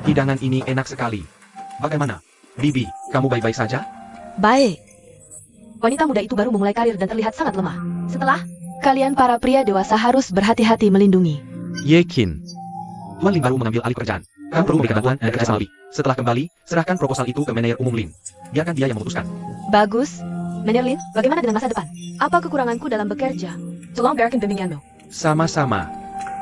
Speaker 2: Hidangan ini enak sekali. Bagaimana? Bibi, kamu baik-baik saja?
Speaker 3: Baik. Wanita muda itu baru memulai karir dan terlihat sangat lemah. Setelah, kalian para pria dewasa harus berhati-hati melindungi.
Speaker 5: Yekin.
Speaker 2: Tuan Lin baru mengambil alih pekerjaan. Kamu perlu memberikan bantuan dan kerjasama lebih. Setelah kembali, serahkan proposal itu ke Manajer Umum Lin. Biarkan dia yang memutuskan.
Speaker 3: Bagus. Manajer Lin, bagaimana dengan masa depan? Apa kekuranganku dalam bekerja? Tolong biarkan bimbinganmu.
Speaker 5: Sama-sama.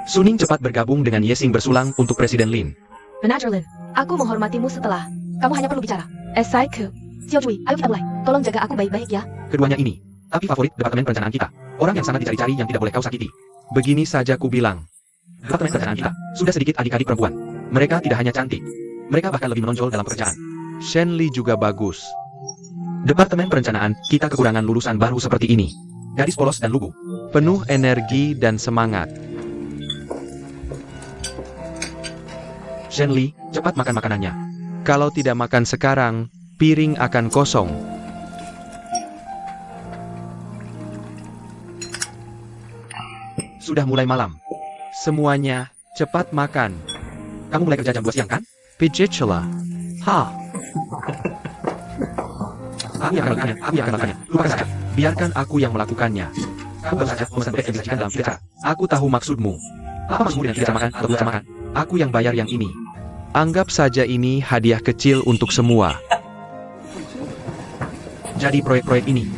Speaker 2: Suning cepat bergabung dengan Yesing bersulang untuk Presiden Lin.
Speaker 3: Manajer Lin, aku menghormatimu setelah. Kamu hanya perlu bicara. Esaiku. Xiao Jui, ayo kita mulai. Tolong jaga aku baik-baik ya.
Speaker 2: Keduanya ini. Tapi favorit Departemen Perencanaan kita. Orang yang sangat dicari-cari yang tidak boleh kau sakiti.
Speaker 5: Begini saja ku bilang.
Speaker 2: Departemen Perencanaan kita. Sudah sedikit adik-adik perempuan. Mereka tidak hanya cantik. Mereka bahkan lebih menonjol dalam pekerjaan.
Speaker 5: Shen Li juga bagus.
Speaker 2: Departemen Perencanaan, kita kekurangan lulusan baru seperti ini. Gadis polos dan lugu.
Speaker 5: Penuh energi dan semangat.
Speaker 2: Shen Li, cepat makan makanannya.
Speaker 5: Kalau tidak makan sekarang, piring akan kosong.
Speaker 2: Sudah mulai malam.
Speaker 5: Semuanya, cepat makan.
Speaker 2: Kamu mulai kerja jam 2 siang kan?
Speaker 5: Pijitlah. Ha.
Speaker 2: Aku yang akan melakukannya. Lupakan saja.
Speaker 5: Biarkan aku yang melakukannya.
Speaker 2: Kamu baru saja memesan bebek yang disajikan dalam 3 cara. Aku tahu maksudmu. Apa maksudmu dengan 3 cara makan atau 2 cara makan? Aku yang bayar yang ini.
Speaker 5: Anggap saja ini hadiah kecil untuk semua.
Speaker 2: Jadi proyek-proyek ini.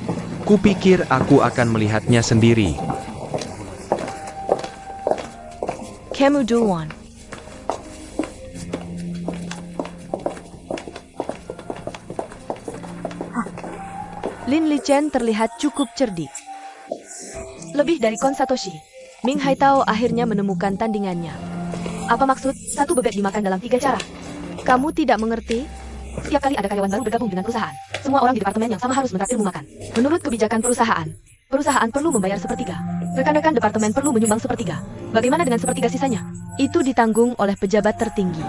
Speaker 5: Kupikir aku akan melihatnya sendiri.
Speaker 3: Kamu duluan. Lin Lichen terlihat cukup cerdik. Lebih dari Kon Satoshi, Ming Haitao akhirnya menemukan tandingannya. Apa maksud satu bebek dimakan dalam 3 cara? Kamu tidak mengerti? Setiap kali ada karyawan baru bergabung dengan perusahaan, semua orang di departemen yang sama harus mentraktirmu makan. Menurut kebijakan perusahaan, perusahaan perlu membayar sepertiga. Rekan-rekan departemen perlu menyumbang sepertiga. Bagaimana dengan sepertiga sisanya? Itu ditanggung oleh pejabat tertinggi.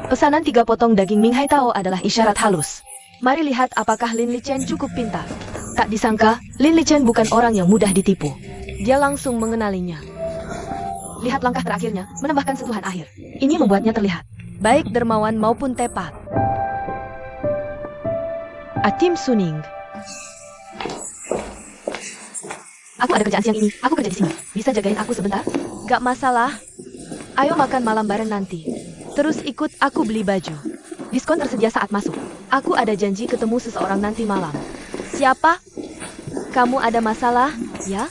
Speaker 3: Pesanan 3 potong daging Ming Haitao adalah isyarat halus. Mari lihat apakah Lin Lichen cukup pintar. Tak disangka, Lin Lichen bukan orang yang mudah ditipu. Dia langsung mengenalinya. Lihat langkah terakhirnya, menambahkan sentuhan akhir. Ini membuatnya terlihat baik dermawan maupun tepat. Atim Suning. Aku ada kerjaan siang ini, aku kerja di sini. Bisa jagain aku sebentar? Gak masalah. Ayo makan malam bareng nanti. Terus ikut aku beli baju. Diskon tersedia saat masuk. Aku ada janji ketemu seseorang nanti malam. Siapa? Kamu ada masalah, ya?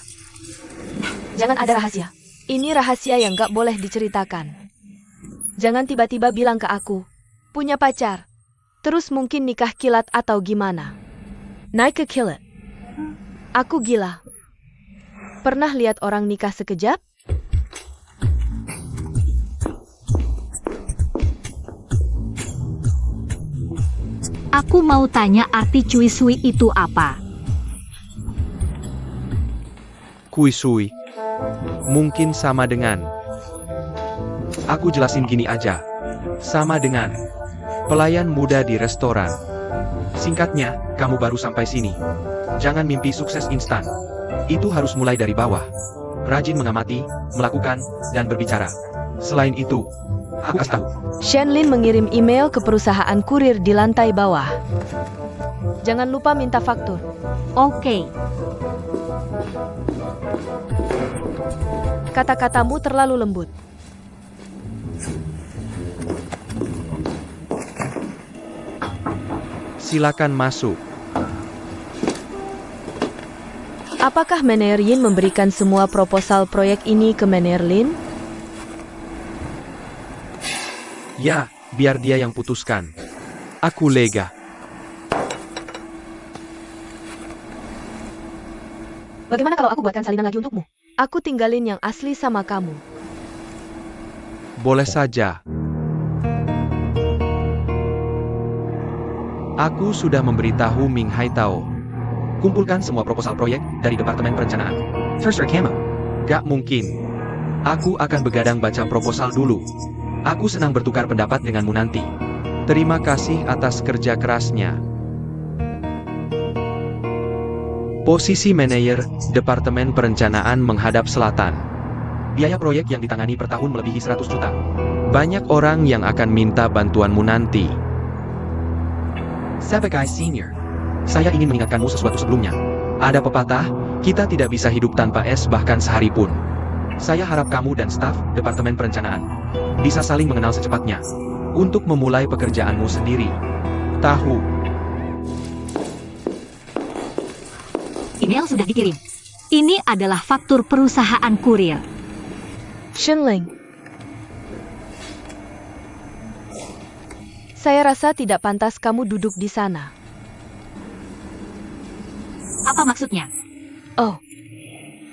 Speaker 3: Jangan ada rahasia. Ini rahasia yang gak boleh diceritakan. Jangan tiba-tiba bilang ke aku, punya pacar. Terus mungkin nikah kilat atau gimana. Naik ke kilat. Aku gila. Pernah lihat orang nikah sekejap?
Speaker 1: Aku mau tanya arti cui sui itu apa?
Speaker 5: Kuisui. Mungkin sama dengan.
Speaker 2: Aku jelasin gini aja. Sama dengan pelayan muda di restoran. Singkatnya, kamu baru sampai sini. Jangan mimpi sukses instan. Itu harus mulai dari bawah. Rajin mengamati, melakukan, dan berbicara. Selain itu, aku kasih tahu.
Speaker 3: Shenlin mengirim email ke perusahaan kurir di lantai bawah. Jangan lupa minta faktur.
Speaker 1: Oke.
Speaker 3: Kata-katamu terlalu lembut.
Speaker 5: Silakan masuk.
Speaker 3: Apakah Mener Yin memberikan semua proposal proyek ini ke Mener Lin?
Speaker 5: Ya, biar dia yang putuskan. Aku lega.
Speaker 3: Bagaimana kalau aku buatkan salinan lagi untukmu? Aku tinggalin yang asli sama kamu.
Speaker 5: Boleh saja. Aku sudah memberitahu Ming Haitao.
Speaker 2: Kumpulkan semua proposal proyek dari Departemen Perencanaan. First Camo.
Speaker 5: Gak mungkin. Aku akan begadang baca proposal dulu. Aku senang bertukar pendapat denganmu nanti. Terima kasih atas kerja kerasnya. Posisi manajer Departemen Perencanaan menghadap selatan.
Speaker 2: Biaya proyek yang ditangani per tahun melebihi 100 juta.
Speaker 5: Banyak orang yang akan minta bantuanmu nanti.
Speaker 2: Sebagai senior, saya ingin mengingatkanmu sesuatu sebelumnya. Ada pepatah, kita tidak bisa hidup tanpa es bahkan sehari pun. Saya harap kamu dan staf Departemen Perencanaan bisa saling mengenal secepatnya untuk memulai pekerjaanmu sendiri.
Speaker 5: Tahu.
Speaker 1: Email sudah dikirim. Ini adalah faktur perusahaan kurir.
Speaker 3: Shenling. Saya rasa tidak pantas kamu duduk di sana.
Speaker 1: Apa maksudnya?
Speaker 3: Oh,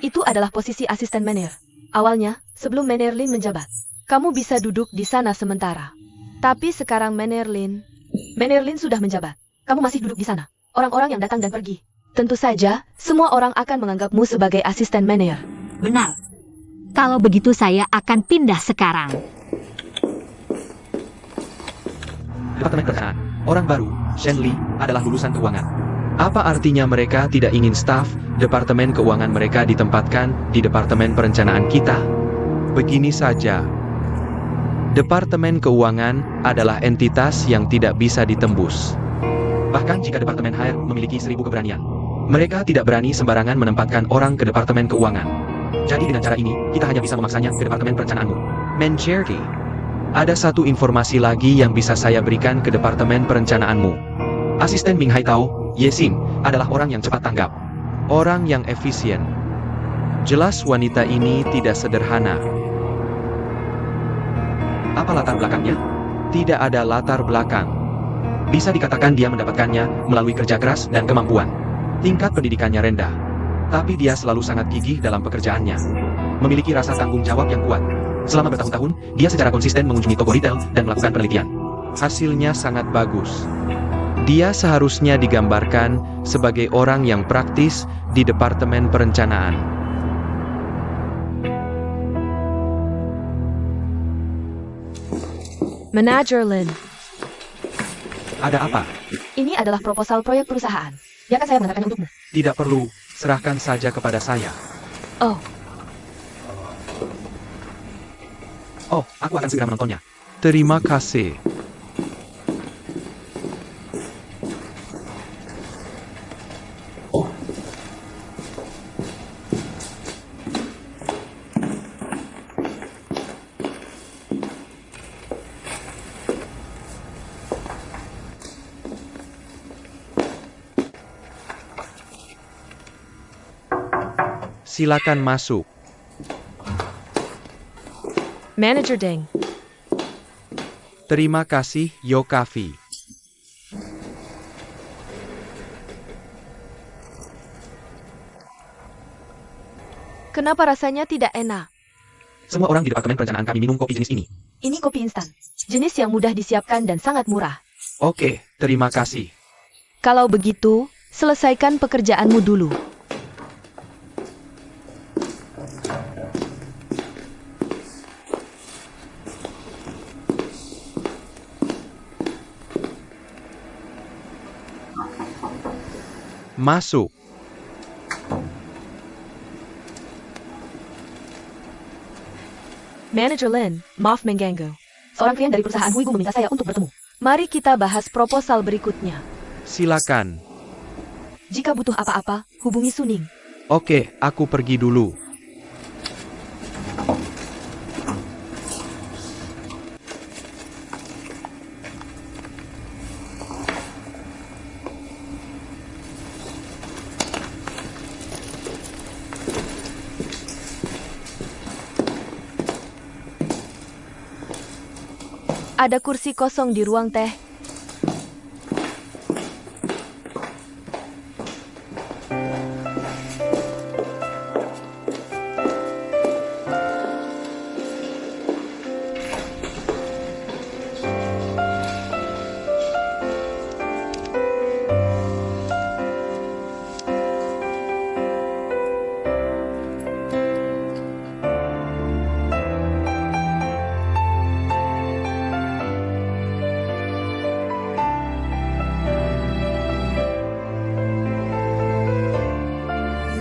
Speaker 3: itu adalah posisi asisten manajer. Awalnya, sebelum Mener Lin menjabat, kamu bisa duduk di sana sementara. Tapi sekarang Mener Lin sudah menjabat. Kamu masih duduk di sana. Orang-orang yang datang dan pergi. Tentu saja, semua orang akan menganggapmu sebagai asisten manajer.
Speaker 1: Benar. Kalau begitu saya akan pindah sekarang.
Speaker 2: Departemen Perencanaan. Orang baru, Shen Li, adalah lulusan keuangan.
Speaker 5: Apa artinya mereka tidak ingin staf Departemen Keuangan mereka ditempatkan di Departemen Perencanaan kita? Begini saja. Departemen Keuangan adalah entitas yang tidak bisa ditembus.
Speaker 2: Bahkan jika Departemen HR memiliki 1000 keberanian. Mereka tidak berani sembarangan menempatkan orang ke Departemen Keuangan. Jadi dengan cara ini, kita hanya bisa memaksanya ke Departemen Perencanaanmu.
Speaker 5: Mengerti. Ada satu informasi lagi yang bisa saya berikan ke Departemen Perencanaanmu.
Speaker 2: Asisten Ming Hai Tao, Ye Xing, adalah orang yang cepat tanggap.
Speaker 5: Orang yang efisien. Jelas wanita ini tidak sederhana.
Speaker 2: Apa latar belakangnya?
Speaker 5: Tidak ada latar belakang.
Speaker 2: Bisa dikatakan dia mendapatkannya melalui kerja keras dan kemampuan. Tingkat pendidikannya rendah. Tapi dia selalu sangat gigih dalam pekerjaannya. Memiliki rasa tanggung jawab yang kuat. Selama bertahun-tahun, dia secara konsisten mengunjungi toko retail dan melakukan penelitian.
Speaker 5: Hasilnya sangat bagus. Dia seharusnya digambarkan sebagai orang yang praktis di Departemen Perencanaan.
Speaker 3: Manager Lin,
Speaker 2: Ada apa?
Speaker 3: ini adalah proposal proyek perusahaan. Biarkan saya mengantarkannya untukmu.
Speaker 2: Tidak perlu, serahkan saja kepada saya.
Speaker 3: Oh,
Speaker 2: Oh, aku akan segera menontonnya.
Speaker 5: Terima kasih. Silakan masuk.
Speaker 3: Manager Deng.
Speaker 5: Terima kasih, Yokafi.
Speaker 3: Kenapa rasanya tidak enak?
Speaker 2: Semua orang di Departemen Perencanaan kami minum kopi jenis ini.
Speaker 3: Ini kopi instan. Jenis yang mudah disiapkan dan sangat murah.
Speaker 2: Oke, terima kasih.
Speaker 3: Kalau begitu, selesaikan pekerjaanmu dulu.
Speaker 5: Masuk.
Speaker 3: Manager Lin, maaf mengganggu. Seorang klien dari perusahaan Huibu meminta saya untuk bertemu. Mari kita bahas proposal berikutnya.
Speaker 5: Silakan.
Speaker 3: Jika butuh apa-apa, hubungi Suning.
Speaker 5: Oke, aku pergi dulu.
Speaker 3: Ada kursi kosong di ruang teh.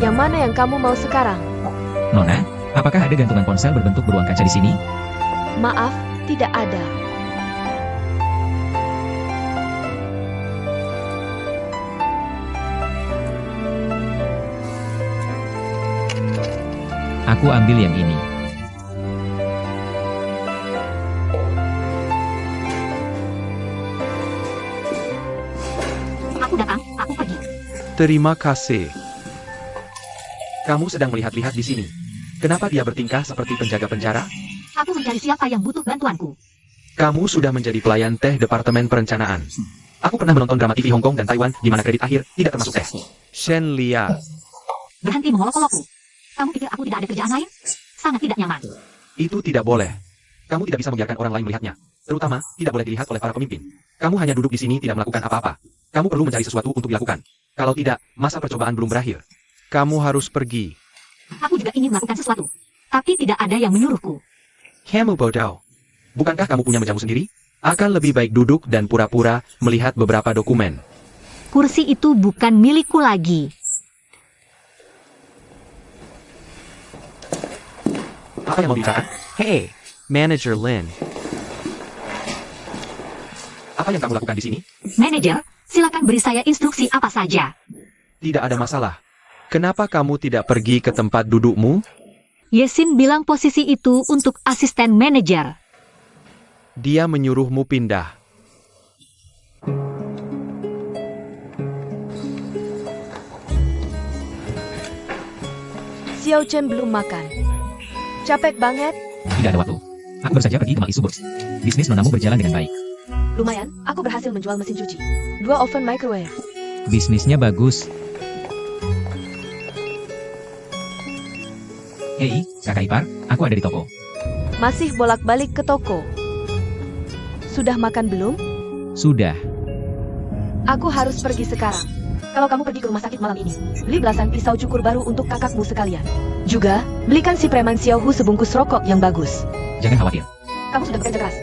Speaker 3: Yang mana yang kamu mau sekarang?
Speaker 4: Nona, apakah ada gantungan ponsel berbentuk beruang kaca di sini?
Speaker 3: Maaf, tidak ada.
Speaker 4: Aku ambil yang ini.
Speaker 1: Aku datang, aku pergi.
Speaker 5: Terima kasih.
Speaker 2: Kamu sedang melihat-lihat di sini. Kenapa dia bertingkah seperti penjaga penjara?
Speaker 1: Aku mencari siapa yang butuh bantuanku.
Speaker 2: Kamu sudah menjadi pelayan teh Departemen Perencanaan. Aku pernah menonton drama TV Hong Kong dan Taiwan di mana kredit akhir tidak termasuk teh.
Speaker 5: Shen Lia.
Speaker 1: Berhenti mengolok-olokku. Kamu pikir aku tidak ada kerjaan lain? Sangat tidak nyaman.
Speaker 2: Itu tidak boleh. Kamu tidak bisa membiarkan orang lain melihatnya. Terutama, tidak boleh dilihat oleh para pemimpin. Kamu hanya duduk di sini tidak melakukan apa-apa. Kamu perlu mencari sesuatu untuk dilakukan. Kalau tidak, masa percobaan belum berakhir.
Speaker 5: Kamu harus pergi.
Speaker 1: Aku juga ingin melakukan sesuatu. Tapi tidak ada yang menyuruhku.
Speaker 2: Kamu bodoh. Bukankah kamu punya mejamu sendiri?
Speaker 5: Akan lebih baik duduk dan pura-pura melihat beberapa dokumen.
Speaker 1: Kursi itu bukan milikku lagi.
Speaker 2: Apa yang mau dibicarakan?
Speaker 5: Hey, Manager Lin.
Speaker 2: Apa yang kamu lakukan di sini?
Speaker 1: Manajer, silakan beri saya instruksi apa saja.
Speaker 2: Tidak ada masalah.
Speaker 5: Kenapa kamu tidak pergi ke tempat dudukmu?
Speaker 1: Yesin bilang posisi itu untuk asisten manajer.
Speaker 5: Dia menyuruhmu pindah.
Speaker 3: Xiao Chen belum makan. Capek banget.
Speaker 4: Tidak ada waktu. Aku baru saja pergi ke Maisu Box. Bisnis nonamu berjalan dengan baik.
Speaker 3: Lumayan, aku berhasil menjual mesin cuci. 2 oven microwave.
Speaker 4: Bisnisnya bagus. Hei, kakak ipar, aku ada di toko.
Speaker 3: Masih bolak-balik ke toko. Sudah makan belum?
Speaker 4: Sudah.
Speaker 3: Aku harus pergi sekarang. Kalau kamu pergi ke rumah sakit malam ini, beli belasan pisau cukur baru untuk kakakmu sekalian. Juga, belikan si preman Xiao Hu sebungkus rokok yang bagus.
Speaker 4: Jangan khawatir.
Speaker 3: Kamu sudah bekerja keras.